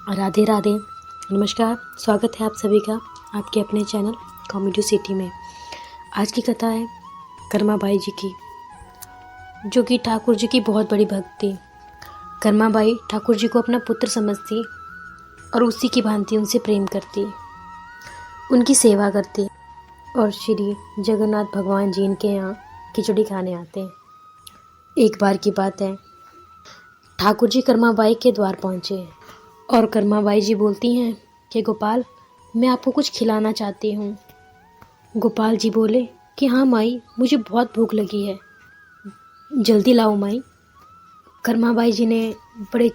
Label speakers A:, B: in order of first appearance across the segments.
A: राधे राधे। नमस्कार, स्वागत है आप सभी का आपके अपने चैनल कॉमेडी सिटी में। आज की कथा है कर्माबाई जी की, जो कि ठाकुर जी की बहुत बड़ी भक्त थी। कर्माबाई ठाकुर जी को अपना पुत्र समझती और उसी की भांति उनसे प्रेम करती, उनकी सेवा करती और श्री जगन्नाथ भगवान जी इनके यहाँ खिचड़ी खाने आते हैं। एक बार की बात है, ठाकुर जी कर्माबाई के द्वार पहुँचे और कर्माबाई जी बोलती हैं कि गोपाल, मैं आपको कुछ खिलाना चाहती हूँ। गोपाल जी बोले कि हाँ माई, मुझे बहुत भूख लगी है, जल्दी लाओ माई। कर्माबाई जी ने बड़े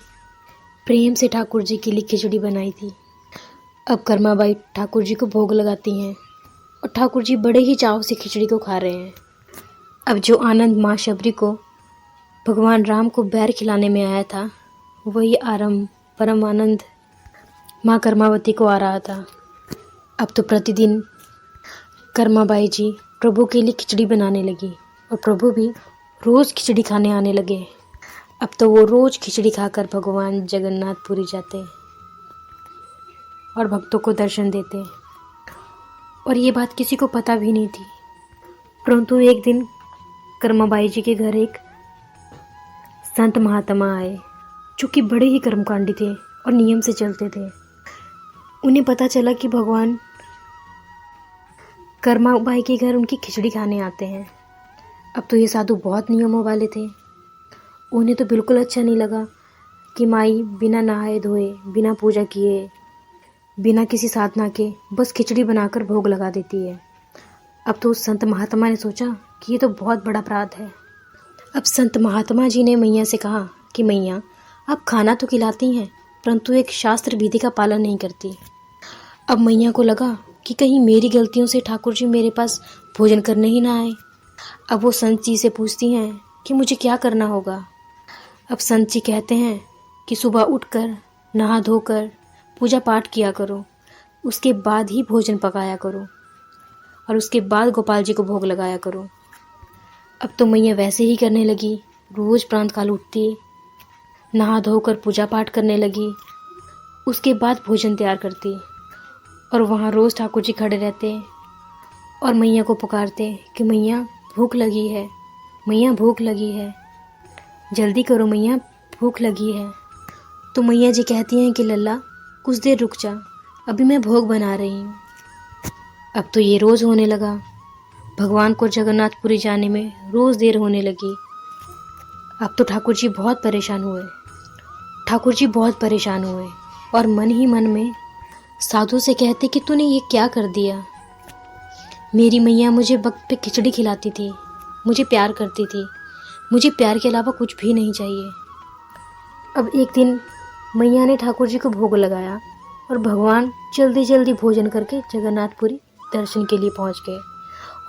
A: प्रेम से ठाकुर जी के लिए खिचड़ी बनाई थी। अब कर्माबाई ठाकुर जी को भोग लगाती हैं और ठाकुर जी बड़े ही चाव से खिचड़ी को खा रहे हैं। अब जो आनंद माँ शबरी को भगवान राम को बैर खिलाने में आया था, वही परम आनंद माँ कर्मावती को आ रहा था। अब तो प्रतिदिन कर्माबाई जी प्रभु के लिए खिचड़ी बनाने लगी और प्रभु भी रोज़ खिचड़ी खाने आने लगे। अब तो वो रोज़ खिचड़ी खाकर भगवान जगन्नाथपुरी जाते और भक्तों को दर्शन देते, और ये बात किसी को पता भी नहीं थी। परंतु एक दिन कर्माबाई जी के घर एक संत महात्मा आए, जो कि बड़े ही कर्मकांडी थे और नियम से चलते थे। उन्हें पता चला कि भगवान कर्माबाई के घर उनकी खिचड़ी खाने आते हैं। अब तो ये साधु बहुत नियमों वाले थे। उन्हें तो बिल्कुल अच्छा नहीं लगा कि माई बिना नहाए धोए, बिना पूजा किए, बिना किसी साधना के बस खिचड़ी बनाकर भोग लगा देती है। अब तो उस संत महात्मा ने सोचा कि ये तो बहुत बड़ा अपराध है। अब संत महात्मा जी ने मैया से कहा कि मैया, आप खाना तो खिलाती हैं, परंतु एक शास्त्र विधि का पालन नहीं करती। अब मैया को लगा कि कहीं मेरी गलतियों से ठाकुर जी मेरे पास भोजन करने ही ना आए। अब वो संत जी से पूछती हैं कि मुझे क्या करना होगा। अब संत जी कहते हैं कि सुबह उठकर नहा धोकर पूजा पाठ किया करो, उसके बाद ही भोजन पकाया करो और उसके बाद गोपाल जी को भोग लगाया करो। अब तो मैया वैसे ही करने लगी। रोज़ प्रातःकाल उठती, नहा धोकर पूजा पाठ करने लगी, उसके बाद भोजन तैयार करती और वहाँ रोज़ ठाकुर जी खड़े रहते और मैया को पुकारते कि मैया भूख लगी है, मैया भूख लगी है, जल्दी करो मैया, भूख लगी है। तो मैया जी कहती हैं कि लल्ला कुछ देर रुक जा, अभी मैं भोग बना रही हूँ। अब तो ये रोज़ होने लगा। भगवान को जगन्नाथपुरी जाने में रोज़ देर होने लगी। अब तो ठाकुर जी बहुत परेशान हुए और मन ही मन में साधु से कहते कि तूने ये क्या कर दिया। मेरी मैया मुझे वक्त पे खिचड़ी खिलाती थी, मुझे प्यार करती थी, मुझे प्यार के अलावा कुछ भी नहीं चाहिए। अब एक दिन मैया ने ठाकुर जी को भोग लगाया और भगवान जल्दी जल्दी भोजन करके जगन्नाथपुरी दर्शन के लिए पहुंच गए।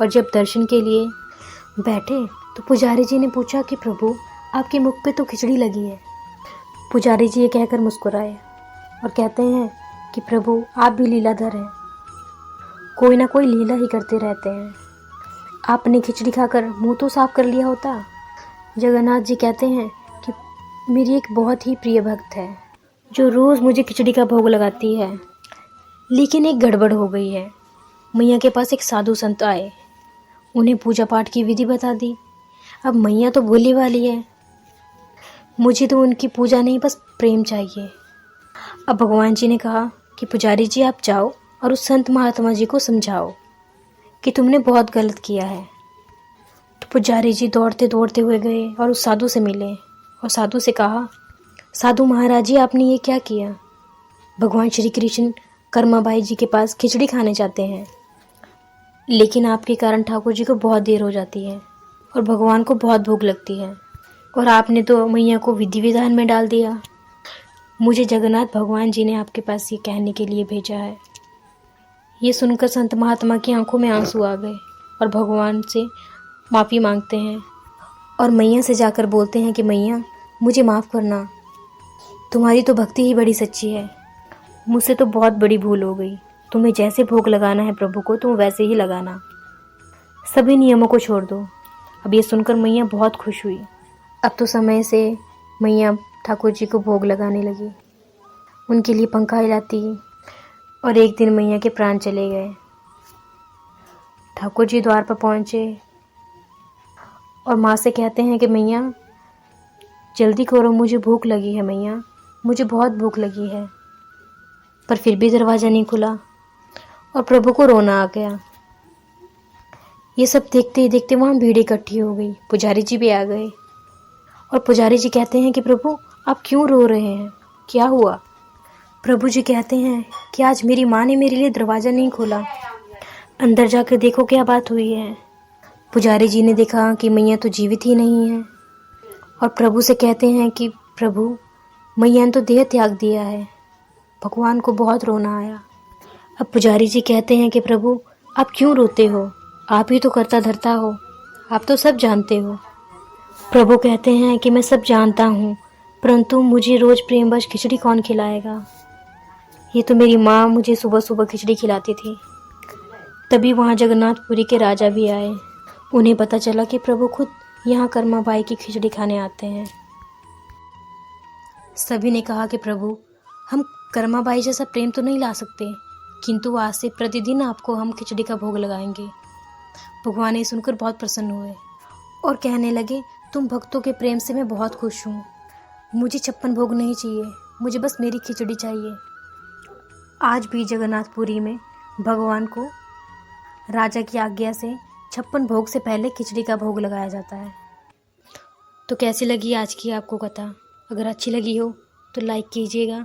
A: और जब दर्शन के लिए बैठे तो पुजारी जी ने पूछा कि प्रभु, आपके मुख पे तो खिचड़ी लगी है। पुजारी जी ये कहकर मुस्कुराए और कहते हैं कि प्रभु, आप भी लीलाधर हैं, कोई ना कोई लीला ही करते रहते हैं। आपने खिचड़ी खाकर मुंह तो साफ कर लिया होता। जगन्नाथ जी कहते हैं कि मेरी एक बहुत ही प्रिय भक्त है, जो रोज़ मुझे खिचड़ी का भोग लगाती है, लेकिन एक गड़बड़ हो गई है। मैया के पास एक साधु संत आए, उन्हें पूजा पाठ की विधि बता दी। अब मैया तो भोली वाली है, मुझे तो उनकी पूजा नहीं, बस प्रेम चाहिए। अब भगवान जी ने कहा कि पुजारी जी आप जाओ और उस संत महात्मा जी को समझाओ कि तुमने बहुत गलत किया है। तो पुजारी जी दौड़ते दौड़ते हुए गए और उस साधु से मिले और साधु से कहा, साधु महाराज जी, आपने ये क्या किया। भगवान श्री कृष्ण कर्माबाई जी के पास खिचड़ी खाने जाते हैं, लेकिन आपके कारण ठाकुर जी को बहुत देर हो जाती है और भगवान को बहुत भूख लगती है, और आपने तो मैया को विधि विधान में डाल दिया। मुझे जगन्नाथ भगवान जी ने आपके पास ये कहने के लिए भेजा है। ये सुनकर संत महात्मा की आंखों में आंसू आ गए और भगवान से माफ़ी मांगते हैं और मैया से जाकर बोलते हैं कि मैया, मुझे माफ़ करना, तुम्हारी तो भक्ति ही बड़ी सच्ची है, मुझसे तो बहुत बड़ी भूल हो गई। तुम्हें जैसे भोग लगाना है प्रभु को, तुम वैसे ही लगाना, सभी नियमों को छोड़ दो। अब ये सुनकर मैया बहुत खुश हुई। अब तो समय से मैया ठाकुर जी को भोग लगाने लगी उनके लिए पंखा हिलाती। और एक दिन मैया के प्राण चले गए। ठाकुर जी द्वार पर पहुँचे और माँ से कहते हैं कि मैया जल्दी करो, मुझे भूख लगी है मैया, मुझे बहुत भूख लगी है। पर फिर भी दरवाज़ा नहीं खुला और प्रभु को रोना आ गया। ये सब देखते ही देखते वहाँ भीड़ इकट्ठी हो गई। पुजारी जी भी आ गए और पुजारी जी कहते हैं कि प्रभु आप क्यों रो रहे हैं, क्या हुआ? प्रभु जी कहते हैं कि आज मेरी माँ ने मेरे लिए दरवाज़ा नहीं खोला, अंदर जाकर देखो क्या बात हुई है। पुजारी जी ने देखा कि मैया तो जीवित ही नहीं है और प्रभु से कहते हैं कि प्रभु मैया ने तो देह त्याग दिया है। भगवान को बहुत रोना आया। अब पुजारी जी कहते हैं कि प्रभु आप क्यों रोते हो, आप ही तो करता धरता हो, आप तो सब जानते हो। प्रभु कहते हैं कि मैं सब जानता हूँ, परंतु मुझे रोज़ प्रेमवश खिचड़ी कौन खिलाएगा? ये तो मेरी माँ मुझे सुबह सुबह खिचड़ी खिलाती थी। तभी वहाँ जगन्नाथपुरी के राजा भी आए। उन्हें पता चला कि प्रभु खुद यहाँ कर्माबाई की खिचड़ी खाने आते हैं। सभी ने कहा कि प्रभु हम कर्माबाई जैसा प्रेम तो नहीं ला सकते, किंतु आज से प्रतिदिन आपको हम खिचड़ी का भोग लगाएंगे। भगवान ये सुनकर बहुत प्रसन्न हुए और कहने लगे तुम भक्तों के प्रेम से मैं बहुत खुश हूँ। मुझे 56 भोग नहीं चाहिए, मुझे बस मेरी खिचड़ी चाहिए। आज भी जगन्नाथपुरी में भगवान को राजा की आज्ञा से 56 भोग से पहले खिचड़ी का भोग लगाया जाता है। तो कैसी लगी आज की आपको कथा? अगर अच्छी लगी हो तो लाइक कीजिएगा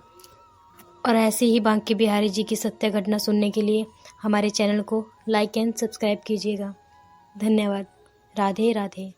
A: और ऐसे ही बांके बिहारी जी की सत्य घटना सुनने के लिए हमारे चैनल को लाइक एंड सब्सक्राइब कीजिएगा। धन्यवाद। राधे राधे।